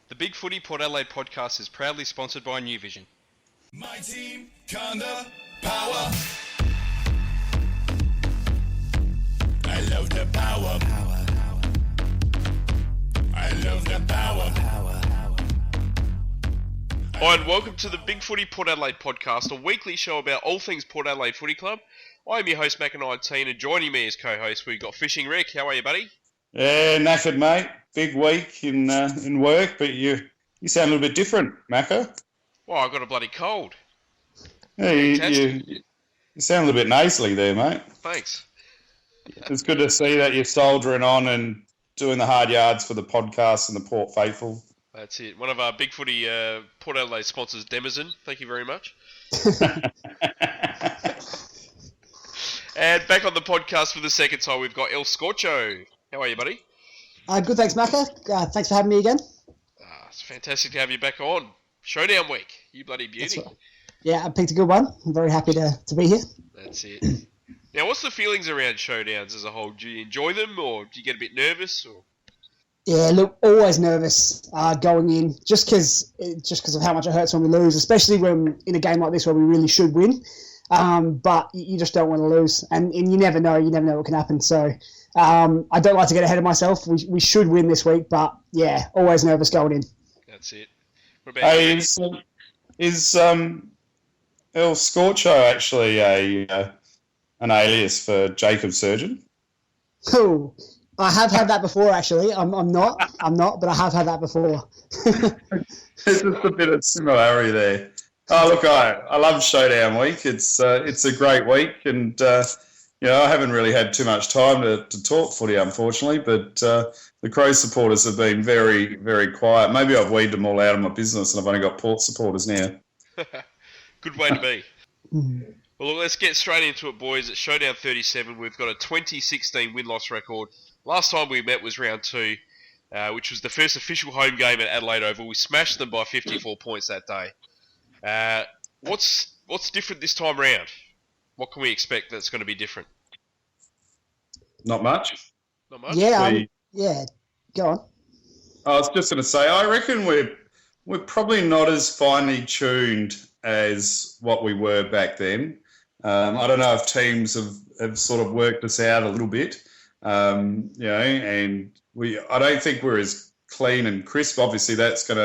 The Big Footy Port Adelaide podcast is proudly sponsored by New Vision. My team, Conda, power. I love the power. I love the power. Hi, and welcome to the Big Footy Port Adelaide podcast, a weekly show about all things Port Adelaide Footy Club. I am your host, Macca Rick, and joining me as co-host, we've got Fishing Rick. How are you, buddy? Yeah, knackered, mate. Big week in work, but you sound a little bit different, Macca. Well, I got a bloody cold. Yeah, you sound a little bit nasally there, mate. Thanks. It's good to see that you're soldiering on and doing the hard yards for the podcast and the Port Faithful. That's it. One of our Big Footy Port Adelaide sponsors, Demizen. Thank you very much. And back on the podcast for the second time, we've got Scorcho. How are you, buddy? Good, thanks, Macca. Thanks for having me again. It's fantastic to have you back on. Showdown week. You bloody beauty. Right. Yeah, I picked a good one. I'm very happy to be here. That's it. Now, what's the feelings around showdowns as a whole? Do you enjoy them, or do you get a bit nervous? Or? Yeah, look, always nervous going in, just because of how much it hurts when we lose, especially when in a game like this where we really should win. But you just don't want to lose, and you never know. You never know what can happen. So I don't like to get ahead of myself. We should win this week, but yeah, always nervous going in. That's it. What about you? Is El Scorcho actually an alias for Jacob Surgeon? Cool. I have had that before, actually. I'm not, but I have had that before. There's just a bit of similarity there. Oh, look, I love Showdown week. It's a great week, and I haven't really had too much time to talk footy, unfortunately. But the Crows supporters have been very, very quiet. Maybe I've weeded them all out of my business, and I've only got Port supporters now. Good way to be. Well, look, let's get straight into it, boys. At Showdown 37, we've got a 2016 win-loss record. Last time we met was round 2, which was the first official home game at Adelaide Oval. We smashed them by 54 points that day. What's different this time round? What can we expect that's going to be different? Not much. Not much? Yeah, go on. I was just going to say, I reckon we're probably not as finely tuned as what we were back then. I don't know if teams have sort of worked us out a little bit, and I don't think we're as clean and crisp. Obviously, that's going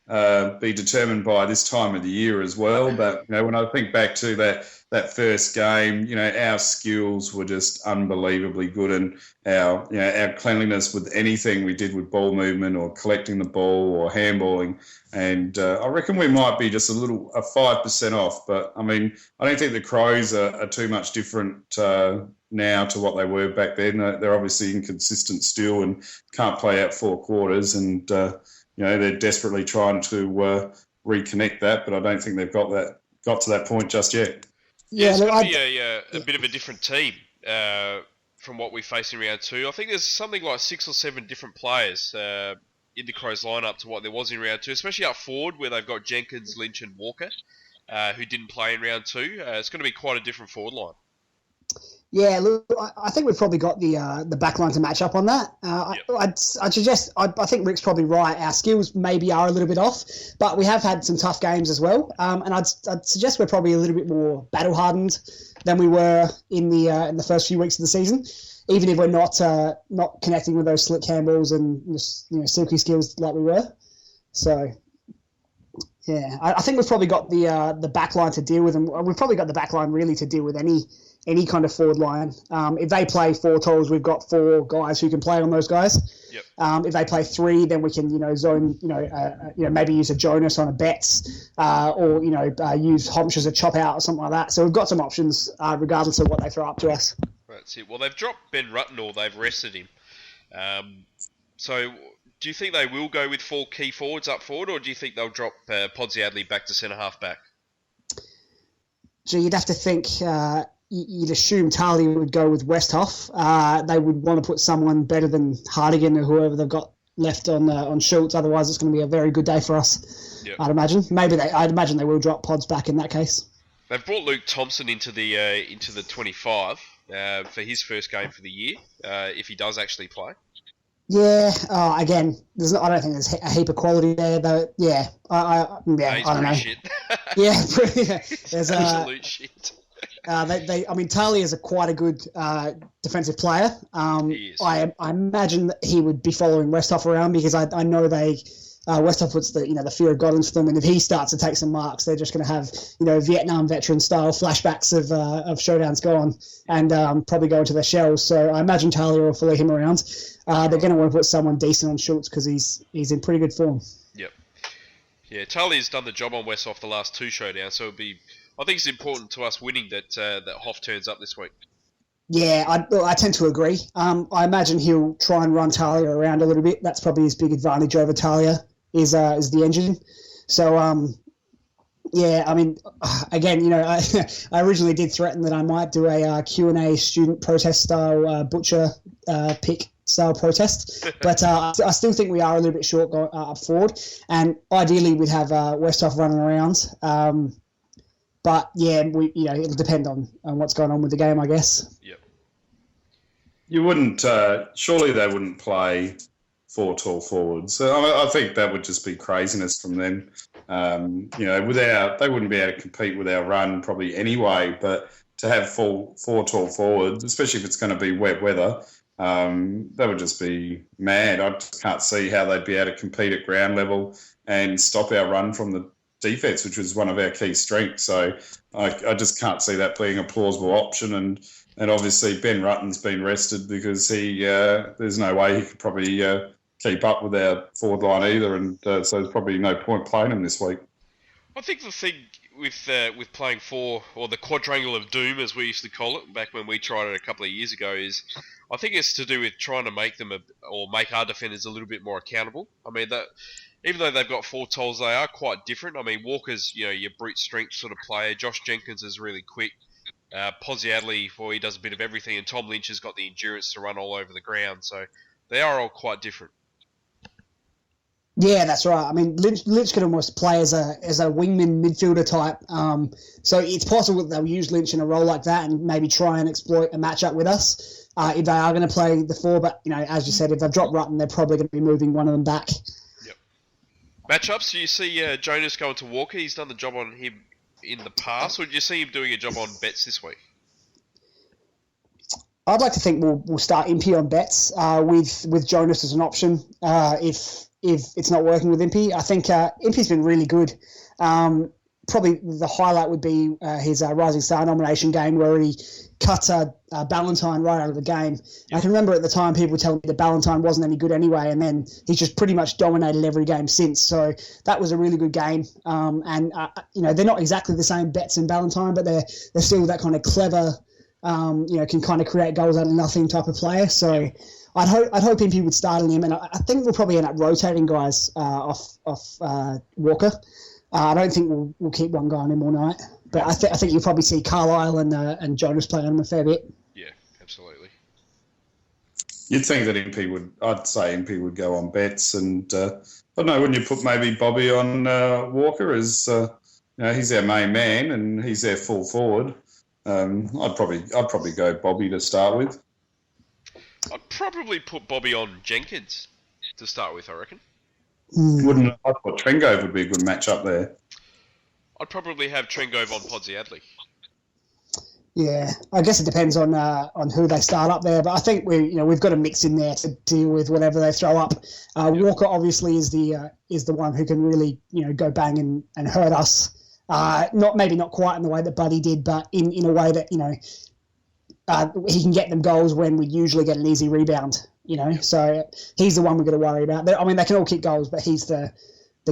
to be determined by this time of the year as well. But when I think back to that first game, our skills were just unbelievably good, and our cleanliness with anything we did with ball movement or collecting the ball or handballing. And I reckon we might be just a 5% off. But, I mean, I don't think the Crows are too much different now to what they were back then. They're obviously inconsistent still and can't play out 4 quarters. And, they're desperately trying to reconnect that. But I don't think they've got to that point just yet. Yeah, it's going to be a bit of a different team from what we face in round 2. I think there's something like 6 or 7 different players in the Crows lineup to what there was in round 2, especially up forward where they've got Jenkins, Lynch and Walker, who didn't play in round 2. It's going to be quite a different forward line. Yeah, look, I think we've probably got the back line to match up on that. I'd suggest, I think Rick's probably right. Our skills maybe are a little bit off, but we have had some tough games as well. And I'd suggest we're probably a little bit more battle hardened than we were in the first few weeks of the season, even if we're not connecting with those slick handballs and silky skills like we were. So. Yeah, I think we've probably got the back line to deal with them. We've probably got the back line really to deal with any kind of forward line. If they play 4 tolls, we've got 4 guys who can play on those guys. Yep. If they play 3, then we can zone maybe use a Jonas on a Betts or use Homch as a chop out or something like that. So we've got some options regardless of what they throw up to us. That's it. Well, they've dropped Ben Rutten or they've rested him. So. Do you think they will go with 4 key forwards up forward, or do you think they'll drop Podsiadly back to centre-half back? So you'd have to think, you'd assume Tarly would go with Westhoff. They would want to put someone better than Hardigan or whoever they've got left on Schultz. Otherwise, it's going to be a very good day for us, yep. I'd imagine. I'd imagine they will drop Pods back in that case. They've brought Luke Thompson into the 25 for his first game for the year, if he does actually play. Yeah. Again, I don't think there's a heap of quality there, though. Yeah. I don't know. Shit. Yeah. There's Absolute shit. I mean, Talia is quite a good defensive player. He is. I imagine that he would be following Westhoff around because I know Westhoff puts the fear of God into them, and if he starts to take some marks, they're just going to have Vietnam veteran style flashbacks of Showdown's gone and probably go into their shells. So I imagine Talia will follow him around. They're going to want to put someone decent on Schultz because he's in pretty good form. Yep. Yeah, Talia's done the job on Westhoff the last 2 Showdowns, so I think it's important to us winning that Hoff turns up this week. Yeah, I tend to agree. I imagine he'll try and run Talia around a little bit. That's probably his big advantage over Talia is the engine. So, yeah, I mean, again, I originally did threaten that I might do a Q&A student protest style butcher pick style protest, but I still think we are a little bit short up forward, and ideally we'd have Westhoff running around. But yeah, it'll depend on what's going on with the game, I guess. Yep. You wouldn't, surely they wouldn't play 4 tall forwards. So I think that would just be craziness from them. They wouldn't be able to compete with our run probably anyway, but to have 4 tall forwards, especially if it's going to be wet weather, that would just be mad. I just can't see how they'd be able to compete at ground level and stop our run from the defense, which was one of our key strengths. So I just can't see that being a plausible option. And obviously Ben Rutten's been rested because there's no way he could probably keep up with our forward line either. And so there's probably no point playing him this week. I think the thing with playing 4, or the quadrangle of doom as we used to call it back when we tried it a couple of years ago, is I think it's to do with trying to make them make our defenders a little bit more accountable. I mean, that even though they've got 4 tolls, they are quite different. I mean, Walker's your brute strength sort of player. Josh Jenkins is really quick. Posiadley, he does a bit of everything, and Tom Lynch has got the endurance to run all over the ground. So they are all quite different. Yeah, that's right. I mean, Lynch could almost play as a wingman midfielder type. So it's possible that they'll use Lynch in a role like that and maybe try and exploit a matchup with us if they are going to play the 4. But as you said, if they've dropped Rutten, they're probably going to be moving one of them back. Yep. Matchups? Do you see Jonas going to Walker? He's done the job on him in the past, or do you see him doing a job on Betts this week? I'd like to think we'll start Impey on Betts with Jonas as an option if it's not working with Impey. I think Impey's been really good. Probably the highlight would be his Rising Star nomination game where he cut Ballantyne right out of the game. I can remember at the time people were telling me that Ballantyne wasn't any good anyway, and then he's just pretty much dominated every game since. So that was a really good game. And they're not exactly the same Betts and Ballantyne, but they're still that kind of clever, can kind of create goals out of nothing type of player. So I'd hope Impey would start on him, and I think we'll probably end up rotating guys off Walker. I don't think we'll keep one guy on him all night, but I think you'll probably see Carlisle and Jonas play on him a fair bit. Yeah, absolutely. You'd think that I'd say Impey would go on Betts, and I don't know, wouldn't you put maybe Bobby on Walker as he's our main man and he's their full forward. I'd probably go Bobby to start with. I'd probably put Bobby on Jenkins to start with, I reckon. I thought Trengove would be a good match up there. I'd probably have Trengove on Podsiadly. Yeah, I guess it depends on who they start up there, but I think we've got a mix in there to deal with whatever they throw up. Walker obviously is the one who can really go bang and hurt us. Maybe not quite in the way that Buddy did, but in a way that he can get them goals when we usually get an easy rebound. So he's the one we've got to worry about. I mean, they can all kick goals, but he's the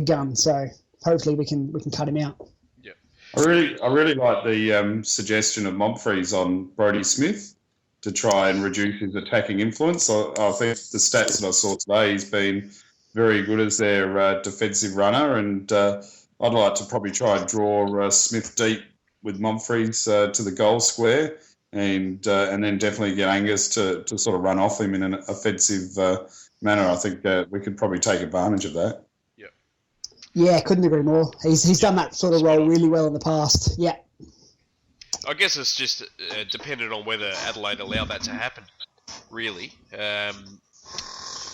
gun. So hopefully we can cut him out. Yeah, I really like the suggestion of Momfries on Brodie Smith to try and reduce his attacking influence. I think the stats that I saw today, he's been very good as their defensive runner, and I'd like to probably try and draw Smith deep with Momfries to the goal square. And then definitely get Angus to sort of run off him in an offensive manner. I think we could probably take advantage of that. Yeah, couldn't agree more. He's done that sort of role really well in the past. Yeah. I guess it's just dependent on whether Adelaide allow that to happen, really.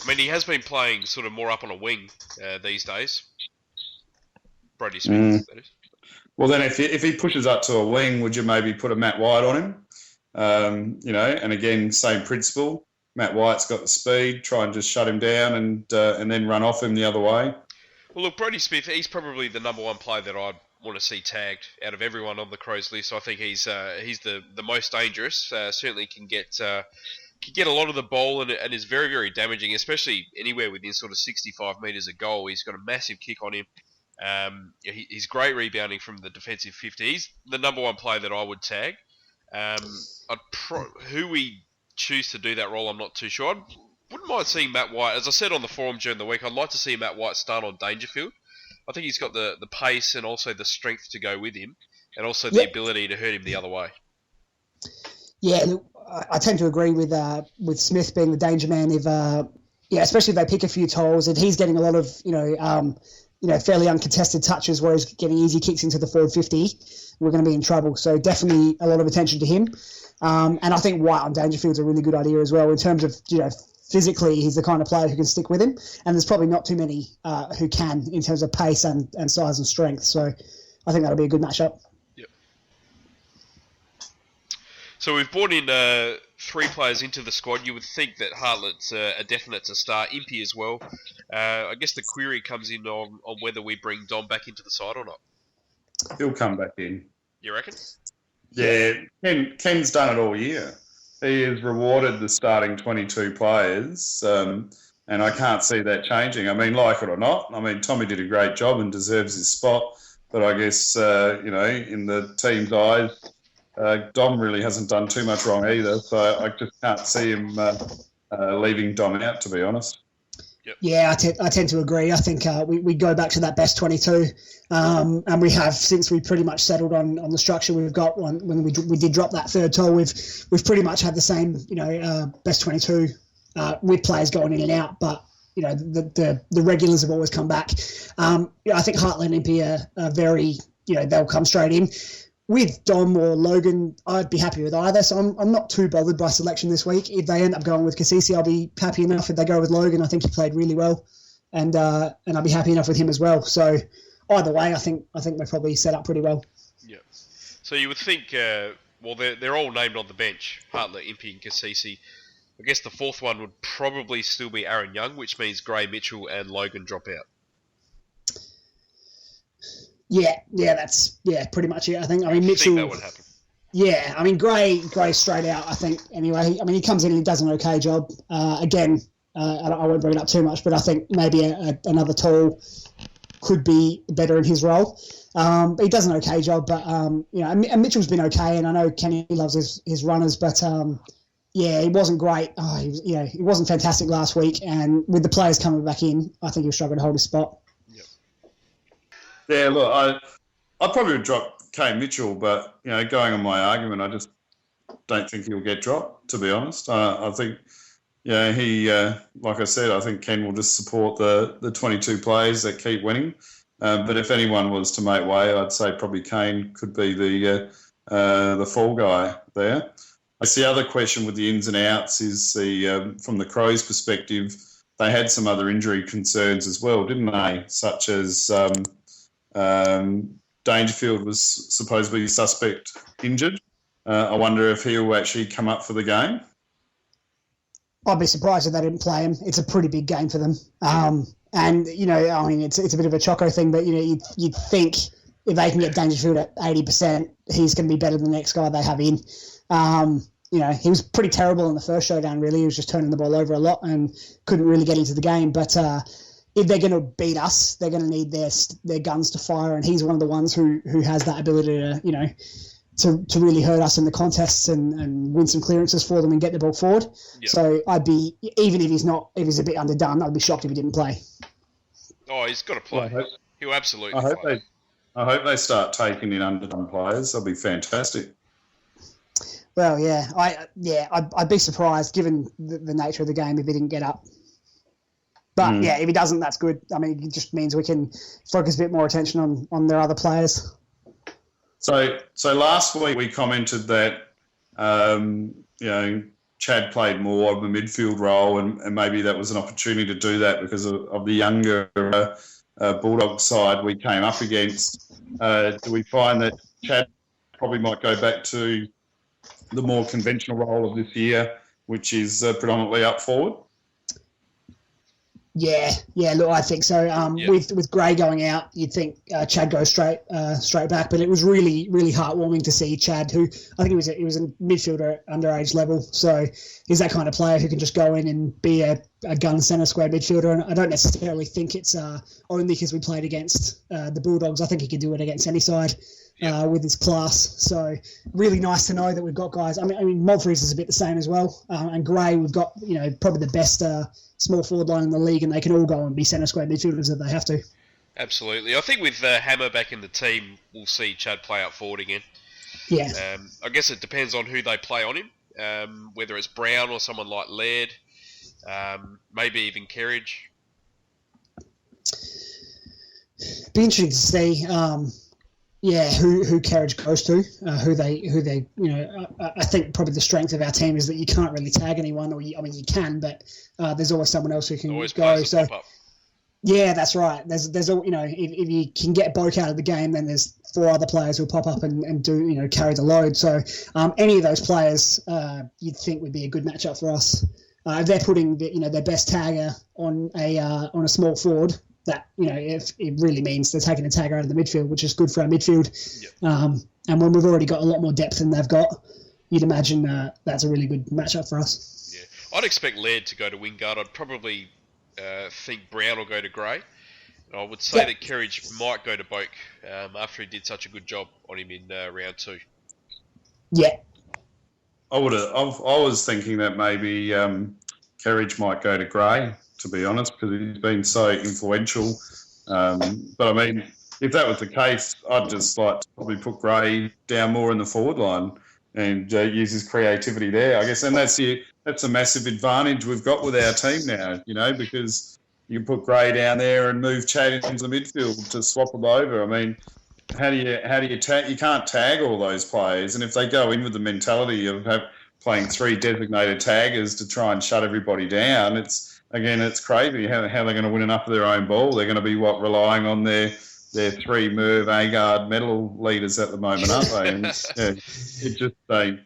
I mean, he has been playing sort of more up on a wing these days. Brody Smith, that is. Well, then if he pushes up to a wing, would you maybe put a Matt White on him? And again, same principle. Matt White's got the speed. Try and just shut him down and then run off him the other way. Well, look, Brody Smith, he's probably the number one player that I'd want to see tagged out of everyone on the Crows list. I think he's the most dangerous. Certainly can get a lot of the ball and is very, very damaging, especially anywhere within sort of 65 metres of goal. He's got a massive kick on him. He's great rebounding from the defensive 50. He's the number one player that I would tag. Who we choose to do that role, I'm not too sure. I wouldn't mind seeing Matt White. As I said on the forum during the week, I'd like to see Matt White start on Dangerfield. I think he's got the pace and also the strength to go with him, and also the ability to hurt him the other way. Yeah, I tend to agree with Smith being the danger man. Especially if they pick a few tolls, if he's getting a lot of fairly uncontested touches where he's getting easy kicks into the forward 50, we're going to be in trouble. So definitely a lot of attention to him. And I think White on Dangerfield's a really good idea as well in terms of physically, he's the kind of player who can stick with him, and there's probably not too many who can in terms of pace and size and strength. So I think that'll be a good matchup. Yep. So we've brought in 3 players into the squad. You would think that Hartlett's a definite to start. Impey as well. I guess the query comes in on whether we bring Dom back into the side or not. He'll come back in. You reckon? Yeah, Ken's done it all year. He has rewarded the starting 22 players, and I can't see that changing. I mean, like it or not, Tommy did a great job and deserves his spot, but I guess, in the team's eyes, Dom really hasn't done too much wrong either, so I just can't see him leaving Dom out, to be honest. Yep. Yeah, I tend to agree. I think we go back to that best 22, and we have since we pretty much settled on the structure we've got. When we did drop that third toll, we've pretty much had the same best 22 with players going in and out, but the regulars have always come back. I think Hartland and Impey are very they'll come straight in. With Dom or Logan, I'd be happy with either. So I'm not too bothered by selection this week. If they end up going with Kasisi, I'll be happy enough. If they go with Logan, I think he played really well, and I'll be happy enough with him as well. So either way, I think we're probably set up pretty well. Yeah. So you would think, they're all named on the bench: Hartlett, Impey, and Kasisi. I guess the fourth one would probably still be Aaron Young, which means Gray, Mitchell, and Logan drop out. Yeah, that's pretty much it. I think. Mitchell. That would happen. Yeah, Gray straight out. I think anyway. He comes in and he does an okay job. Again, I won't bring it up too much, but I think maybe another tall could be better in his role. But he does an okay job. But and Mitchell's been okay, and I know Kenny loves his runners, but he wasn't great. He wasn't fantastic last week, and with the players coming back in, I think he'll struggle to hold his spot. Yeah, look, I probably would drop Kane Mitchell, but, going on my argument, I just don't think he'll get dropped, to be honest. I think, he, like I said, I think Ken will just support the 22 players that keep winning. But if anyone was to make way, I'd say probably Kane could be the fall guy there. I guess the other question with the ins and outs is from the Crows' perspective, they had some other injury concerns as well, didn't they? Such as Dangerfield was supposedly suspect injured. I wonder if he'll actually come up for the game. I'd be surprised if they didn't play him. It's a pretty big game for them. It's a bit of a choco thing, but, you'd think if they can get Dangerfield at 80%, he's going to be better than the next guy they have in. He was pretty terrible in the first showdown, really. He was just turning the ball over a lot and couldn't really get into the game. But if they're going to beat us, they're going to need their guns to fire, and he's one of the ones who has that ability to really hurt us in the contests and win some clearances for them and get the ball forward. Yeah. So I'd be, even if he's a bit underdone, I'd be shocked if he didn't play. Oh, he's got to play. He'll absolutely play. I hope they start taking in underdone players. That'll be fantastic. Well, I'd be surprised given the nature of the game if he didn't get up. But if he doesn't, that's good. It just means we can focus a bit more attention on their other players. So last week we commented that Chad played more of the midfield role, and maybe that was an opportunity to do that because of the younger Bulldog side we came up against. Do we find that Chad probably might go back to the more conventional role of this year, which is predominantly up forward? Yeah. Look, I think so. With Gray going out, you'd think Chad goes straight back. But it was really, really heartwarming to see Chad, who I think he was a midfielder at underage level. So he's that kind of player who can just go in and be a gun centre square midfielder. And I don't necessarily think it's only because we played against the Bulldogs. I think he can do it against any side. With his class. So really nice to know that we've got guys. I mean, Malfries is a bit the same as well. And Gray, we've got, probably the best small forward line in the league, and they can all go and be centre square midfielders if they have to. Absolutely. I think with Hammer back in the team, we'll see Chad play up forward again. Yeah. I guess it depends on who they play on him, whether it's Brown or someone like Laird, maybe even Kerridge. Be interesting to see. Who Kerridge goes to, who they, I think probably the strength of our team is that you can't really tag anyone, you can, but there's always someone else who can go. So, yeah, that's right. There's if you can get Boak out of the game, then there's 4 other players who'll pop up and do, carry the load. So, any of those players, you'd think would be a good matchup for us. If they're putting their best tagger on a small forward, that if it really means they're taking a tagger out of the midfield, which is good for our midfield. Yep. And when we've already got a lot more depth than they've got, you'd imagine that's a really good matchup for us. Yeah, I'd expect Laird to go to wingguard. I'd probably think Brown will go to Gray. I would say that Kerridge might go to Boak after he did such a good job on him in round 2. Yeah, I was thinking that maybe Kerridge might go to Gray, to be honest, because he's been so influential. But I mean, if that was the case, I'd just like to probably put Gray down more in the forward line and use his creativity there, I guess. And that's a massive advantage we've got with our team now, because you can put Gray down there and move Chad into the midfield to swap them over. I mean, how do you tag? You can't tag all those players, and if they go in with the mentality of playing 3 designated taggers to try and shut everybody down, it's crazy how they're going to win enough of their own ball. They're going to be relying on their 3 Merv, Agard medal leaders at the moment, aren't they? And,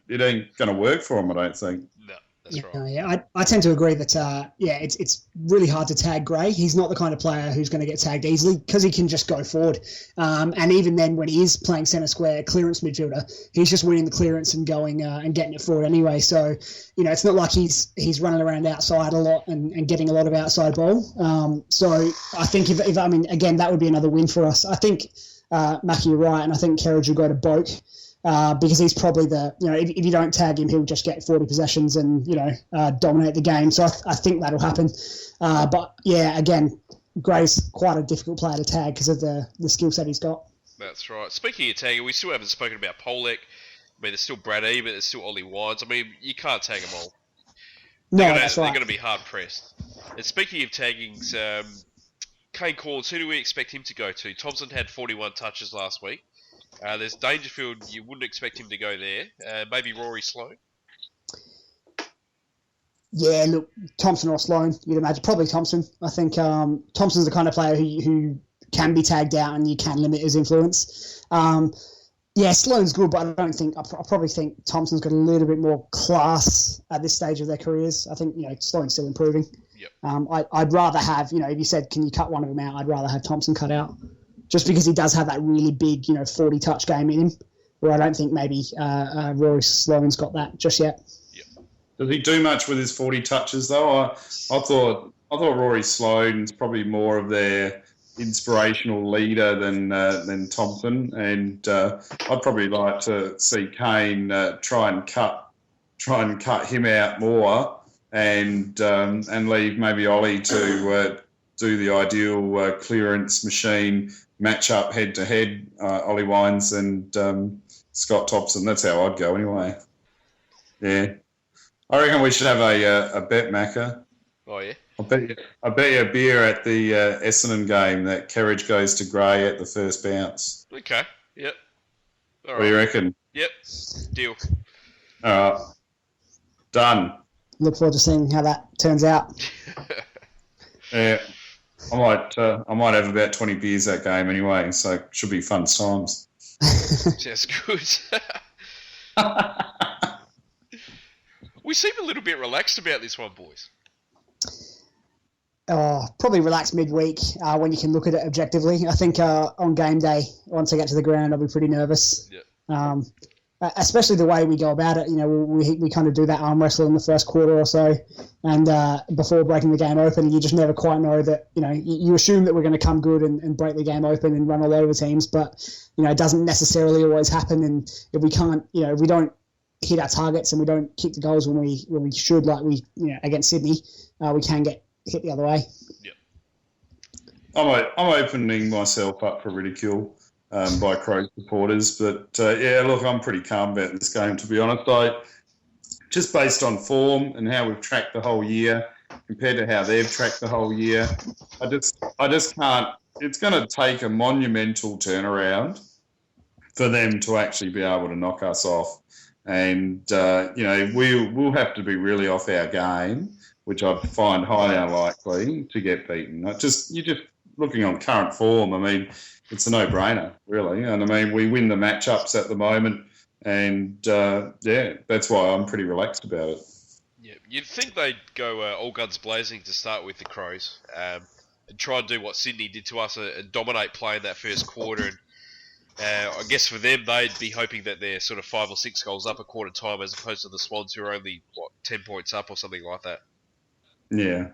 it ain't going to work for them, I don't think. No, that's right. Yeah, I tend to agree that it's really hard to tag Gray. He's not the kind of player who's going to get tagged easily because he can just go forward. And even then, when he is playing centre square clearance midfielder, he's just winning the clearance and going and getting it forward anyway. So it's not like he's running around outside a lot and getting a lot of outside ball. So I think if again, that would be another win for us. I think Macca, you're right, and I think Kerridge will go to Boak. Because he's probably if you don't tag him, he'll just get 40 possessions and, dominate the game. So I think that'll happen. But, yeah, again, Gray's quite a difficult player to tag because of the skill set he's got. That's right. Speaking of tagging, we still haven't spoken about Polek. I mean, there's still Brad E, but there's still Ollie Wines. I mean, you can't tag them all. That's right. They're going to be hard-pressed. And speaking of taggings, Kane Corns, who do we expect him to go to? Thompson had 41 touches last week. There's Dangerfield, you wouldn't expect him to go there. Maybe Rory Sloane. Yeah, look, Thompson or Sloane, you'd imagine. Probably Thompson. I think Thompson's the kind of player who can be tagged out and you can limit his influence. Sloane's good, but I probably think Thompson's got a little bit more class at this stage of their careers. I think, Sloane's still improving. Yep. I'd rather have, if you said, can you cut one of them out, I'd rather have Thompson cut out. Just because he does have that really big, 40-touch game in him, where I don't think maybe Rory Sloane's got that just yet. Yep. Does he do much with his 40 touches though? I thought Rory Sloane's probably more of their inspirational leader than Thompson, and I'd probably like to see Kane try and cut him out more, and leave maybe Ollie to do the ideal clearance machine match-up head-to-head, Ollie Wines and Scott Thompson. That's how I'd go anyway. Yeah. I reckon we should have a bet, Macca. Oh, yeah? I bet you a beer at the Essendon game that Kerridge goes to Gray at the first bounce. Okay, yep. All right. What do you reckon? Yep, deal. All right. Done. Look forward to seeing how that turns out. Yeah, I might have about 20 beers that game anyway, so it should be fun times. Sounds good. We seem a little bit relaxed about this one, boys. Probably relax midweek when you can look at it objectively. I think on game day, once I get to the ground, I'll be pretty nervous. Yeah. Especially the way we go about it. You know, we kind of do that arm wrestle in the first quarter or so, and before breaking the game open, you just never quite know that. You know, you assume that we're going to come good and break the game open and run all over teams, but you know, it doesn't necessarily always happen. And if we can't, you know, if we don't hit our targets and we don't kick the goals when we should, like we, you know, against Sydney, we can get hit the other way. Yep. I'm opening myself up for ridicule by Crows supporters, but yeah, look, I'm pretty calm about this game, to be honest. Just based on form and how we've tracked the whole year compared to how they've tracked the whole year, I just can't. It's going to take a monumental turnaround for them to actually be able to knock us off, and you know, we'll have to be really off our game, which I find highly unlikely to get beaten. You're just looking on current form. I mean, it's a no-brainer, really. And I mean, we win the matchups at the moment, and yeah, that's why I'm pretty relaxed about it. Yeah, you'd think they'd go all guns blazing to start with the Crows, and try and do what Sydney did to us and dominate play in that first quarter. And I guess for them, they'd be hoping that they're sort of 5 or 6 goals up a quarter time, as opposed to the Swans, who are only 10 points up or something like that. Yeah.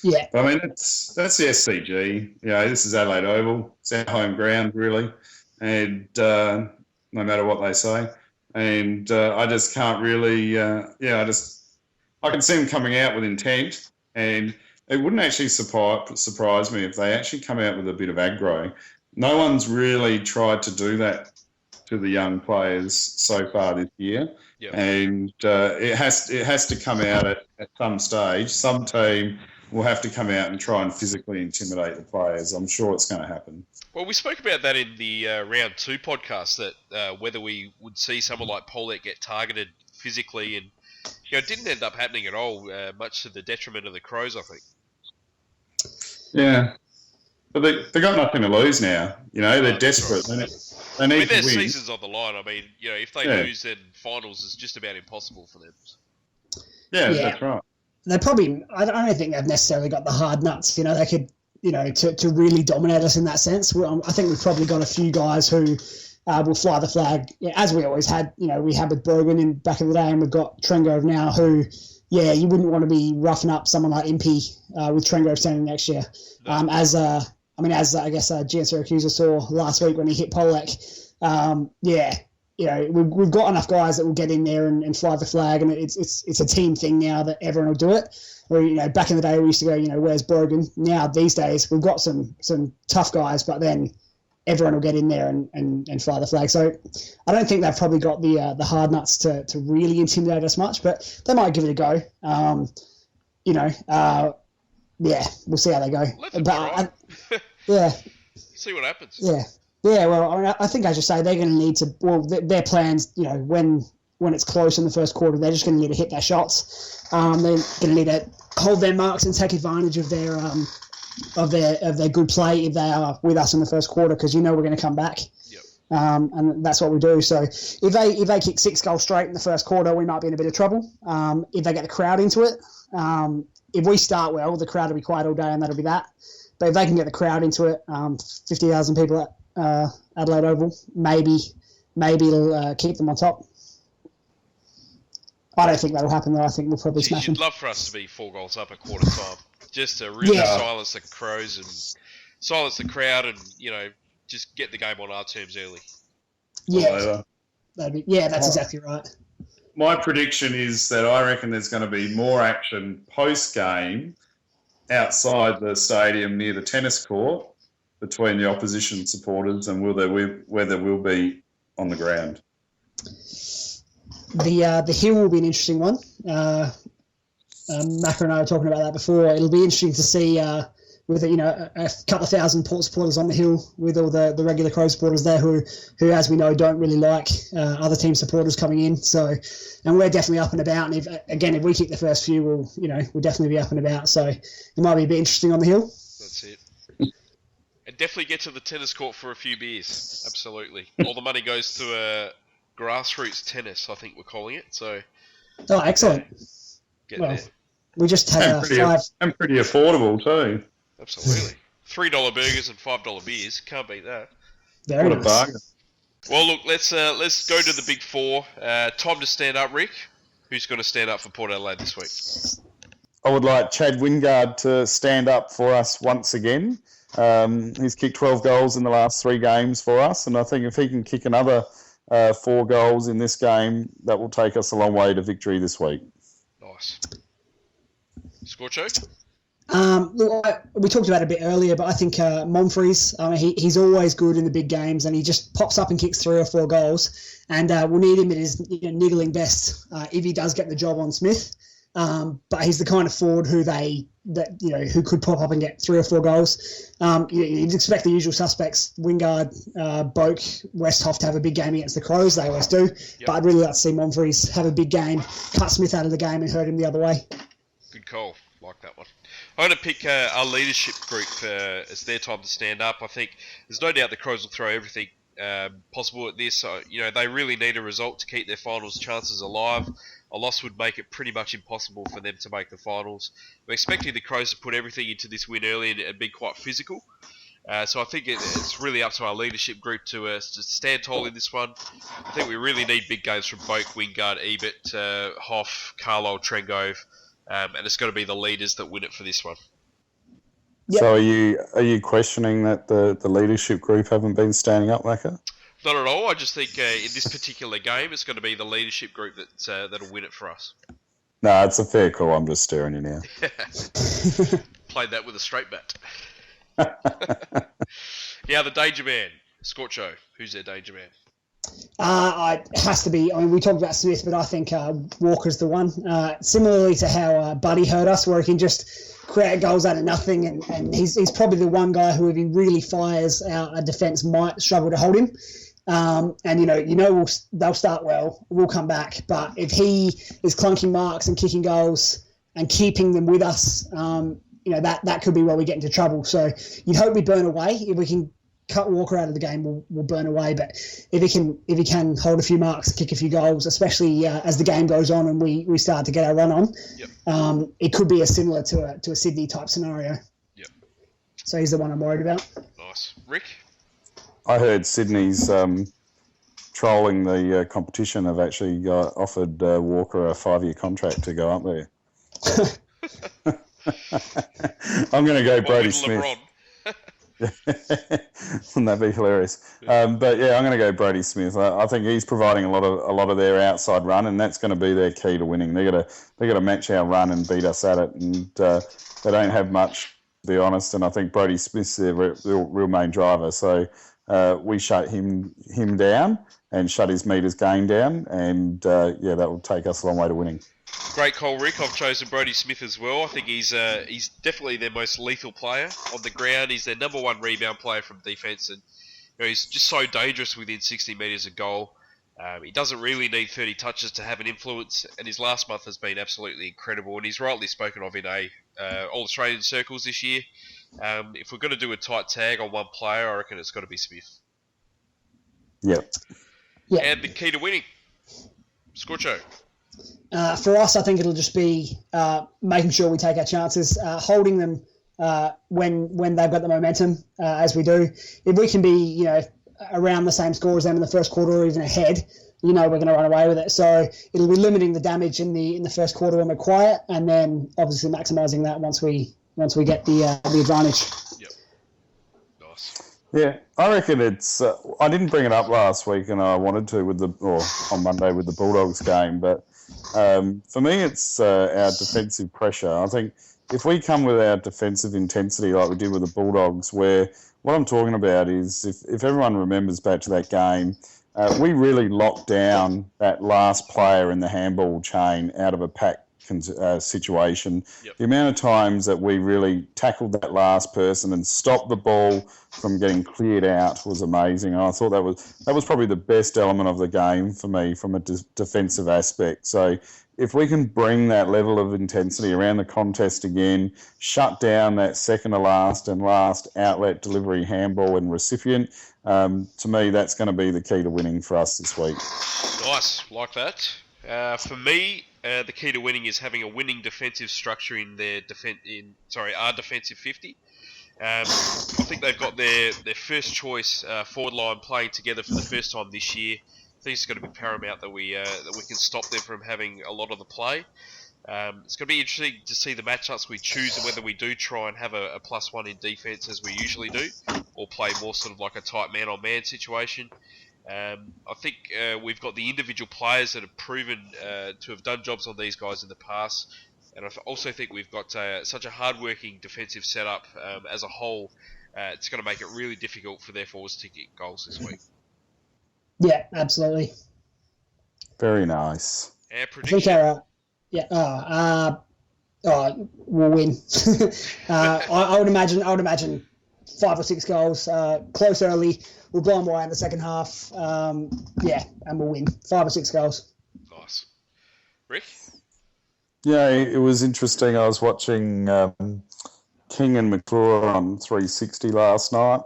Yeah. I mean, that's the SCG. You know, this is Adelaide Oval. It's our home ground, really. And no matter what they say. And I just can't really, I can see them coming out with intent. And it wouldn't actually surprise me if they actually come out with a bit of aggro. No one's really tried to do that to the young players so far this year. Yep. And it has to come out at some stage. Some team will have to come out and try and physically intimidate the players. I'm sure it's going to happen. Well, we spoke about that in the round 2 podcast, that whether we would see someone like Pollock get targeted physically, and you know, it didn't end up happening at all, much to the detriment of the Crows, I think. Yeah. But they got nothing to lose now. You know, they're desperate. Right. They need their to win. season's on the line. I mean, you know, if they lose, then finals is just about impossible for them. Yeah, that's right. They probably, I don't think they've necessarily got the hard nuts. You know, they could, you know, to really dominate us in that sense. I think we've probably got a few guys who will fly the flag, as we always had. You know, we had with Bergen in back in the day, and we've got Trengove now who, yeah, you wouldn't want to be roughing up someone like Impey with Trengove standing next year. No. As I guess Gian Syracuse saw last week when he hit Pollock. Yeah, you know, we've got enough guys that will get in there and fly the flag, and it's a team thing now that everyone will do it. Where, you know, back in the day we used to go, you know, where's Bergen? Now these days we've got some tough guys, but then everyone will get in there and fly the flag. So I don't think they've probably got the hard nuts to really intimidate us much, but they might give it a go. You know, yeah, we'll see how they go. Let them try. Yeah. See what happens. Yeah. Yeah, well, I mean, I think, as you say, they're going to need to. Well, their plans, you know, when it's close in the first quarter, they're just going to need to hit their shots. They're going to need to hold their marks and take advantage of their good play if they are with us in the first quarter, because you know we're going to come back. Yep. And that's what we do. So if they kick 6 goals straight in the first quarter, we might be in a bit of trouble. If they get the crowd into it, if we start well, the crowd will be quiet all day, and that'll be that. But if they can get the crowd into it, 50,000 people at Adelaide Oval, maybe it'll keep them on top. I don't think that'll happen, though. I think we'll probably smash them. You'd love for us to be 4 goals up at quarter time, just to really silence the Crows and silence the crowd, and you know, just get the game on our terms early. Yeah, that's exactly right. My prediction is that I reckon there's going to be more action post-game outside the stadium near the tennis court between the opposition supporters and whether we'll be on the ground. The hill will be an interesting one. Macca and I were talking about that before. It'll be interesting to see with a couple of thousand Port supporters on the hill, with all the regular Crow supporters there who, as we know, don't really like other team supporters coming in. So, and we're definitely up and about. And if we kick the first few, we'll definitely be up and about. So it might be a bit interesting on the hill. That's it. And definitely get to the tennis court for a few beers. Absolutely. All the money goes to grassroots tennis, I think we're calling it. So. Oh, excellent. Get there. We just had and pretty affordable too. Absolutely. $3 burgers and $5 beers. Can't beat that. Very What nice. a bargain. Well, look, let's go to the big four. Time to stand up, Rick. Who's going to stand up for Port Adelaide this week? I would like Chad Wingard to stand up for us once again. He's kicked 12 goals in the last 3 games for us, and I think if he can kick another 4 goals in this game, that will take us a long way to victory this week. Nice. Scorcho? Look, we talked about it a bit earlier, but I think Monfries, he's always good in the big games, and he just pops up and kicks 3 or 4 goals. And we'll need him at his niggling best if he does get the job on Smith. But he's the kind of forward who could pop up and get 3 or 4 goals. You'd expect the usual suspects: Wingard, Boak, Westhoff to have a big game against the Crows. They always do. Yep. But I'd really like to see Monfries have a big game, cut Smith out of the game, and hurt him the other way. Good call. Like that one. I'm going to pick our leadership group as their time to stand up. I think there's no doubt the Crows will throw everything possible at this. They really need a result to keep their finals chances alive. A loss would make it pretty much impossible for them to make the finals. We're expecting the Crows to put everything into this win early and be quite physical. So I think it's really up to our leadership group to stand tall in this one. I think we really need big games from Boak, Wingard, Ebert, Hoff, Carlisle, Trengove. And it's got to be the leaders that win it for this one. Yep. So are you questioning that the leadership group haven't been standing up, Macca? Not at all. I just think in this particular game, it's going to be the leadership group that'll win it for us. No, it's a fair call. I'm just staring you now. Played that with a straight bat. Now the danger man, Scorcho. Who's their danger man? It has to be. I mean, we talked about Smith, but I think Walker's the one. Similarly to how Buddy hurt us, where he can just create goals out of nothing, and he's probably the one guy who, if he really fires out, a defence might struggle to hold him. They'll start well. We'll come back, but if he is clunking marks and kicking goals and keeping them with us, that could be where we get into trouble. So you'd hope we burn away. If we can cut Walker out of the game, we'll burn away. But if he can hold a few marks, kick a few goals, especially as the game goes on and we start to get our run on, yep. It could be similar to a Sydney type scenario. Yep. So he's the one I'm worried about. Nice, Rick. I heard Sydney's trolling the competition have actually offered Walker a 5-year contract to go up there. I'm going to go Brody Smith. Wouldn't that be hilarious? But yeah, I'm going to go Brody Smith. I think he's providing a lot of their outside run, and that's going to be their key to winning. They got to match our run and beat us at it, and they don't have much, to be honest. And I think Brody Smith's their real main driver. So we shut him down and shut his meters game down, and that will take us a long way to winning. Great call, Rick. I've chosen Brody Smith as well. I think he's definitely their most lethal player on the ground. He's their number 1 rebound player from defence, and he's just so dangerous within 60 metres of goal. He doesn't really need 30 touches to have an influence, and his last month has been absolutely incredible, and he's rightly spoken of in All-Australian circles this year. If we're going to do a tight tag on one player, I reckon it's got to be Smith. Yep. Yeah. And the key to winning, Scorcho. For us, I think it'll just be making sure we take our chances, holding them when they've got the momentum, as we do. If we can be, around the same score as them in the first quarter or even ahead, we're going to run away with it. So it'll be limiting the damage in the first quarter when we're quiet, and then obviously maximising that once we get the advantage. Yep. Nice. Yeah, I reckon it's. I didn't bring it up last week, and I wanted to on Monday with the Bulldogs game. But for me, it's our defensive pressure. I think if we come with our defensive intensity like we did with the Bulldogs, where what I'm talking about is if everyone remembers back to that game, we really locked down that last player in the handball chain out of a packed situation. Yep. The amount of times that we really tackled that last person and stopped the ball from getting cleared out was amazing. And I thought that was probably the best element of the game for me from a defensive aspect. So if we can bring that level of intensity around the contest again, shut down that second to last and last outlet delivery handball and recipient, to me, that's going to be the key to winning for us this week. Nice, like that. For me, the key to winning is having a winning defensive structure in their our defensive 50. I think they've got their first choice forward line playing together for the first time this year. I think it's going to be paramount that we can stop them from having a lot of the play. It's going to be interesting to see the matchups we choose and whether we do try and have a +1 in defence as we usually do, or play more sort of like a tight man-on-man situation. I think we've got the individual players that have proven to have done jobs on these guys in the past, and I also think we've got such a hard-working defensive setup as a whole. It's going to make it really difficult for their forwards to get goals this week. Yeah, absolutely. Very nice. Our prediction. We'll win. I would imagine 5 or 6 goals, close early. We'll blow them away in the second half. And we'll win 5 or 6 goals. Nice. Rick? Yeah, it was interesting. I was watching King and McClure on 360 last night,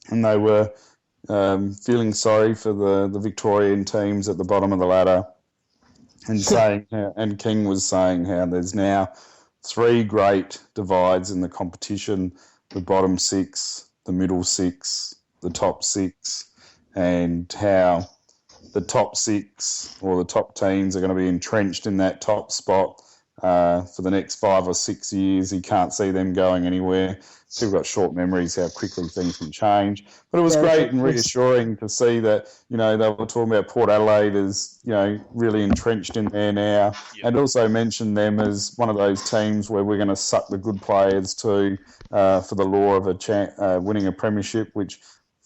and they were feeling sorry for the Victorian teams at the bottom of the ladder, and King was saying how there's now 3 great divides in the competition: the bottom 6, the middle 6, the top 6, and how the top 6 or the top teams are going to be entrenched in that top spot for the next 5 or 6 years. He can't see them going anywhere. Still got short memories how quickly things can change. But it was great and reassuring to see that, they were talking about Port Adelaide as, really entrenched in there now. Yep. And also mentioned them as one of those teams where we're going to suck the good players to for the lure of winning a premiership, which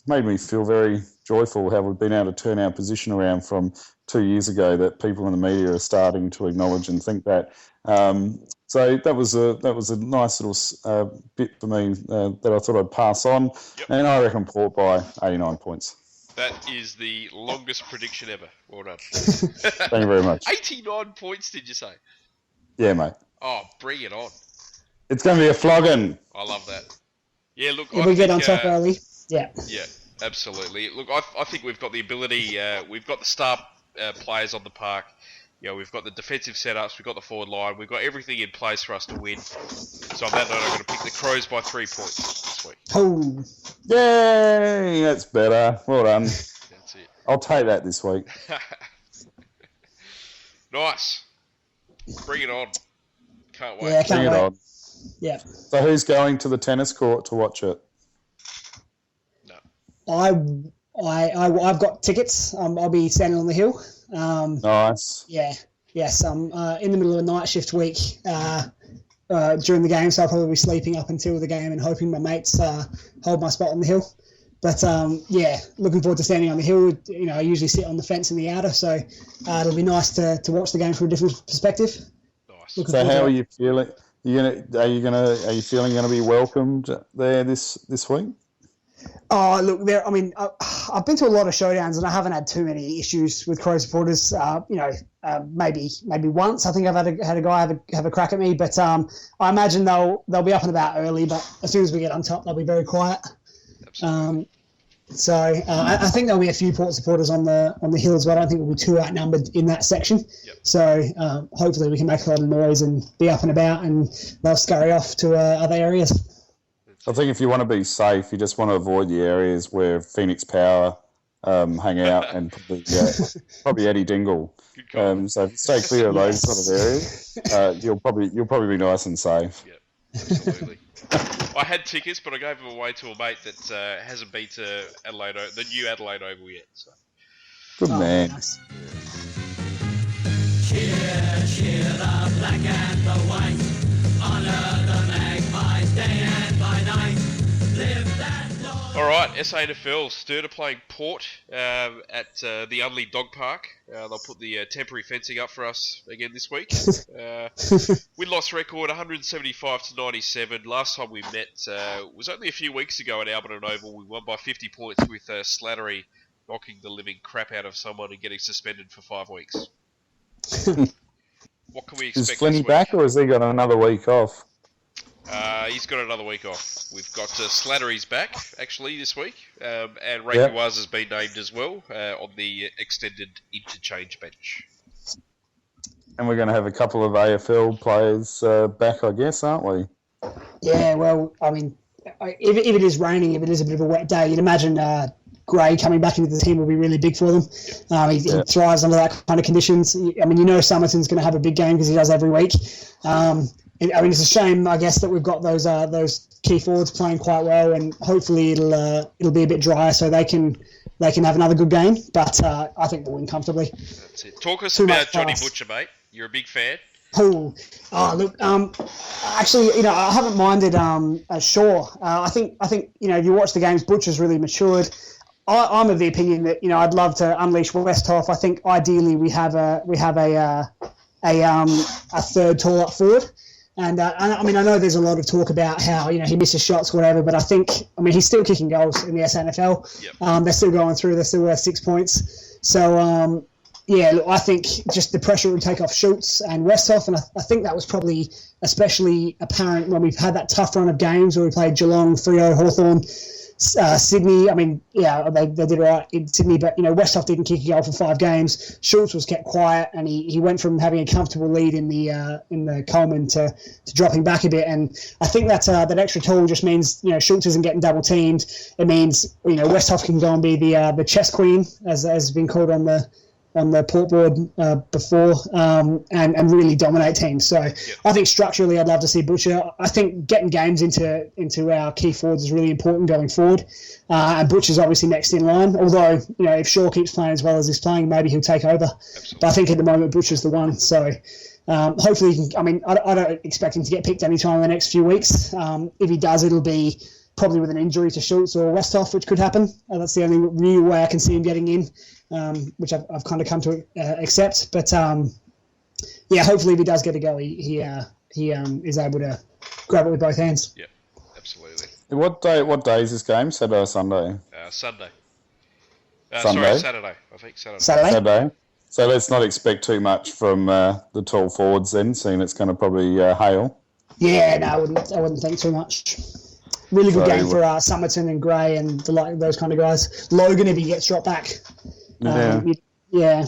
made me feel very joyful how we've been able to turn our position around from 2 years ago, that people in the media are starting to acknowledge and think that. So that was a nice little bit for me that I thought I'd pass on. Yep. And I reckon Port by 89 points. That is the longest prediction ever. Well done. Thank you very much. 89 points, did you say? Yeah, mate. Oh, bring it on. It's going to be a flogging. I love that. Yeah, look, if we get on top early. Yeah. Yeah, absolutely. Look, I think we've got the ability. We've got the star players on the park. We've got the defensive setups. We've got the forward line. We've got everything in place for us to win. So on that note, I'm going to pick the Crows by 3 points this week. Oh, yay! That's better. Well done. That's it. I'll take that this week. Nice. Bring it on. Can't wait. Yeah, can't wait. Yeah. So who's going to the tennis court to watch it? No. I've got tickets. I'll be standing on the hill. Nice. Yeah. Yes. I'm in the middle of a night shift week during the game, so I'll probably be sleeping up until the game and hoping my mates hold my spot on the hill. But looking forward to standing on the hill. I usually sit on the fence in the outer, so it'll be nice to watch the game from a different perspective. Nice. So how are you feeling? Are you feeling going to be welcomed there this week? Oh, look, I've been to a lot of showdowns and I haven't had too many issues with Crow supporters. Maybe once. I think I've had a guy have a crack at me, but I imagine they'll be up and about early. But as soon as we get on top, they'll be very quiet. Absolutely. I think there'll be a few Port supporters on the hill as well. I don't think we'll be too outnumbered in that section. Yep. So hopefully we can make a lot of noise and be up and about, and they'll scurry off to other areas. I think if you want to be safe, you just want to avoid the areas where Phoenix Power hang out and probably Eddie Dingle. So if you stay clear of those sort of areas, you'll probably be nice and safe. Yeah, absolutely. I had tickets, but I gave them away to a mate that hasn't been to Adelaide, the new Adelaide Oval yet. So. Good man. Nice. Cheer the black and the white, honour the magpies day and by night, live that long. All right, SANFL. Sturt are playing Port at the Unley Dog Park. They'll put the temporary fencing up for us again this week. Win-loss record 175 to 97. Last time we met was only a few weeks ago at Alberton Oval. We won by 50 points with Slattery knocking the living crap out of someone and getting suspended for 5 weeks. What can we expect Is Flynn this week? back, or has he got another week off? He's got another week off. We've got Slattery's back, actually, this week. And Ray Waz has been named as well on the extended interchange bench. And we're going to have a couple of AFL players back, I guess, aren't we? Yeah, well, I mean, if it is raining, if it is a bit of a wet day, you'd imagine Gray coming back into the team will be really big for them. He thrives under that kind of conditions. I mean, Somerton's going to have a big game because he does every week. I mean, it's a shame, I guess, that we've got those key forwards playing quite well, and hopefully it'll be a bit drier so they can have another good game. But I think we'll win comfortably. That's it. Talk us Too about much Johnny pass. Butcher, mate. You're a big fan. Look, actually, I haven't minded Shaw. I think if you watch the games, Butcher's really matured. I'm of the opinion that I'd love to unleash Westhoff. I think ideally we have a third tall up forward. And I mean, I know there's a lot of talk about how he misses shots, whatever. But I mean, he's still kicking goals in the SANFL. Yep. They're still going through. They're still worth 6 points. So look, I think just the pressure would take off Schultz and Westhoff, and I think that was probably especially apparent when we've had that tough run of games where we played Geelong, Freo, Hawthorn, Sydney. I mean, they did all right in Sydney, but Westhoff didn't kick a goal for 5 games. Schultz was kept quiet, and he went from having a comfortable lead in the Coleman to dropping back a bit. And I think that extra tool just means Schultz isn't getting double teamed. It means Westhoff can go and be the chess queen, as has been called on the port board before, and really dominate teams. So I think structurally I'd love to see Butcher. I think getting games into our key forwards is really important going forward. And Butcher's obviously next in line, although if Shaw keeps playing as well as he's playing, maybe he'll take over. Absolutely. But I think at the moment Butcher's the one. So hopefully he can, I mean, I don't expect him to get picked anytime in the next few weeks. If he does, it'll be probably with an injury to Schultz or Westhoff, which could happen. That's the only real way I can see him getting in. Which I've kind of come to accept, but hopefully if he does get a go, he is able to grab it with both hands. Yeah, absolutely. What day is this game? Saturday or Sunday? Sunday. Sunday? Sorry, Saturday. I think Saturday. Saturday. So let's not expect too much from the tall forwards then, seeing it's going to probably hail. Yeah, no, I wouldn't think too much. Really good game for Somerton and Gray and those kind of guys. Logan, if he gets dropped back. Yeah.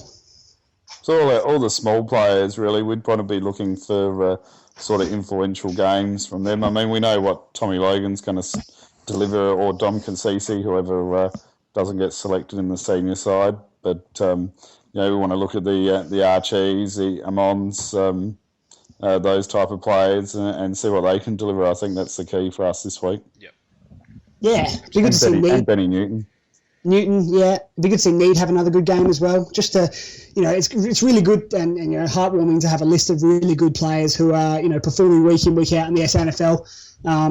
So all the small players, really, we'd probably be looking for sort of influential games from them. I mean, we know what Tommy Logan's going to deliver, or Dom Concisi, whoever doesn't get selected in the senior side. But, we want to look at the Archies, the Amons, those type of players and see what they can deliver. I think that's the key for us this week. Yep. Yeah, it'd be good to see and Benny Newton. It'd be good to see Need have another good game as well. Just to, it's really good and heartwarming to have a list of really good players who are, performing week in, week out in the SANFL.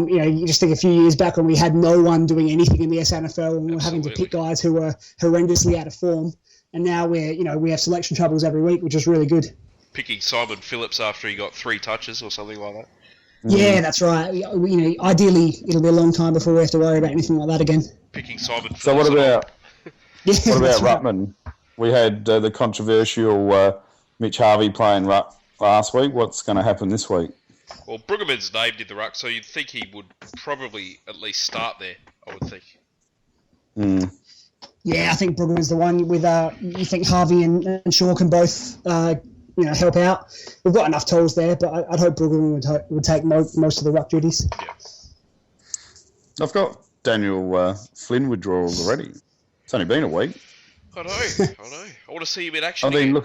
You just think a few years back when we had no one doing anything in the SANFL and we were having to pick guys who were horrendously out of form. And now we have selection troubles every week, which is really good. Picking Simon Phillips after he got 3 touches or something like that. Yeah, that's right. Ideally, it'll be a long time before we have to worry about anything like that again. Picking Simon Phillips. So what about Right. Ruttman? We had the controversial Mitch Harvey playing ruck last week. What's going to happen this week? Well, Brueggemann's named in the ruck, so you'd think he would probably at least start there, I would think. Yeah, I think Brueggemann's the one with, you think Harvey and Shaw can both, help out. We've got enough tools there, but I'd hope Brueggemann would take most of the ruck duties. Yeah. I've got Daniel Flynn withdrawals already. It's only been a week. I know. I want to see him in action again.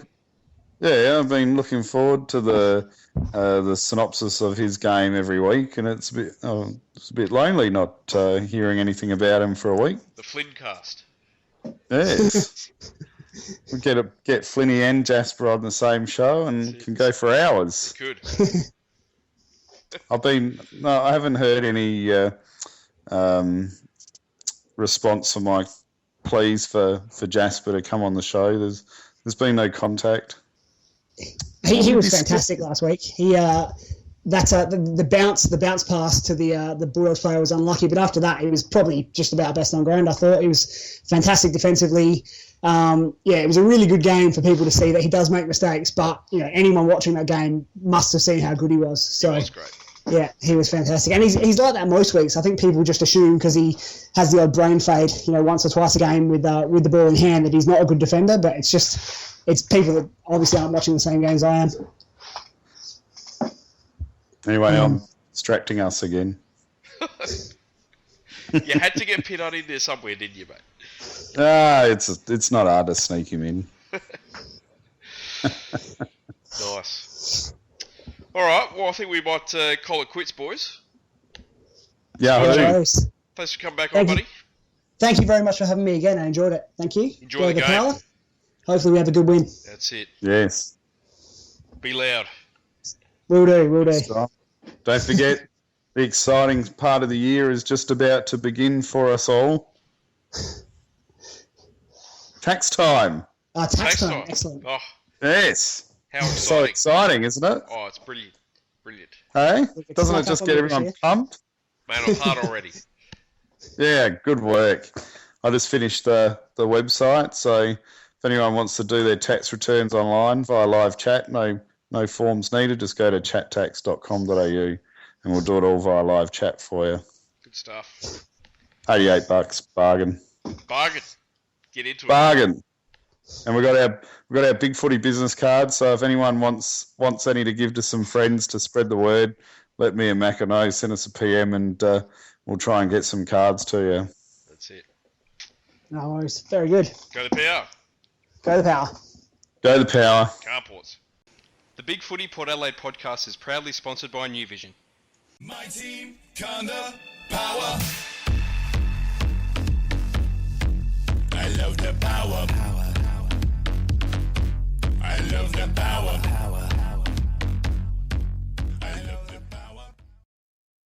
I've been looking forward to the synopsis of his game every week, and it's a bit lonely not hearing anything about him for a week. The Flynn cast. Yes. We get Flinny and Jasper on the same show and can go for hours. Good. I haven't heard any response for my pleas for Jasper to come on the show. There's been no contact. He was fantastic last week. The bounce pass to the Bulldogs player was unlucky, but after that, he was probably just about best on ground. I thought he was fantastic defensively. It was a really good game for people to see that he does make mistakes, but anyone watching that game must have seen how good he was. So, he was great. Yeah, he was fantastic, and he's like that most weeks. I think people just assume because he has the odd brain fade, once or twice a game with the ball in hand, that he's not a good defender. But it's people that obviously aren't watching the same games I am. Anyway, I'm distracting us again. You had to get Pinot in there somewhere, didn't you, mate? It's not hard to sneak him in. Nice. All right. Well, I think we might call it quits, boys. Yeah. Thanks Thanks for coming back on, buddy. Thank you very much for having me again. I enjoyed it. Thank you. Enjoy the game. Power. Hopefully we have a good win. That's it. Yes. Be loud. Will do. Don't forget, the exciting part of the year is just about to begin for us all. Tax time. Tax time. Excellent. Oh, yes. how exciting. So exciting, isn't it? Oh, it's brilliant. Brilliant. Hey? Doesn't it just get everyone pumped? Man, I'm hard already. Yeah, good work. I just finished the website, so if anyone wants to do their tax returns online via live chat, no forms needed, just go to chattax.com.au and we'll do it all via live chat for you. Good stuff. $88, bargain. Bargain. Get into it. Bargain. And we've got our Big Footy business card, so if anyone wants any to give to some friends to spread the word, let me and Macca know, send us a PM and we'll try and get some cards to you. That's it. No worries. Very good. Go the power. Go the power. Go the power. Carports. The Big Footy Port Adelaide podcast is proudly sponsored by New Vision. My team, Conda, power. I love the power. I love the power.